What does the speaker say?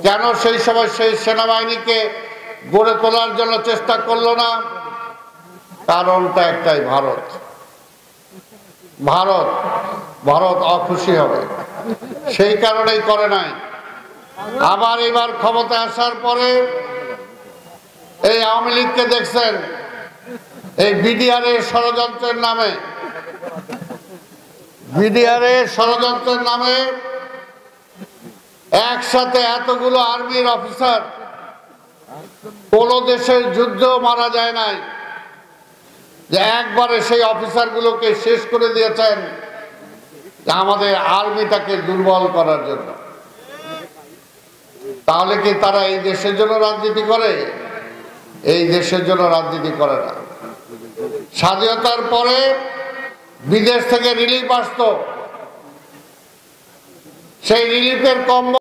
কেন সেই সময় সেই সেনাবাহিনীকে গড়ে তোলার জন্য চেষ্টা করলো না? কারণটা একটাই, ভারত। ভারত ভারত অখুশি হবে, সেই কারণেই করে নাই। আবার এবার ক্ষমতায় আসার পরে এই আওয়ামী লীগকে দেখছেন এই বিডিআর এর ষড়যন্ত্রের নামে একসাথে এতগুলো আর্মির অফিসার, কোন দেশের যুদ্ধ মারা যায় নাই, যে একবারে সেই অফিসারগুলোকে শেষ করে দিয়েছেন আমাদের আর্মিটাকে দুর্বল করার জন্য। তাহলে কি তারা এই দেশের জন্য রাজনীতি করে? এই দেশের জন্য রাজনীতি করে না। স্বাধীনতার পরে বিদেশ থেকে রিলিফ আসতো, সেই রিলিফের কম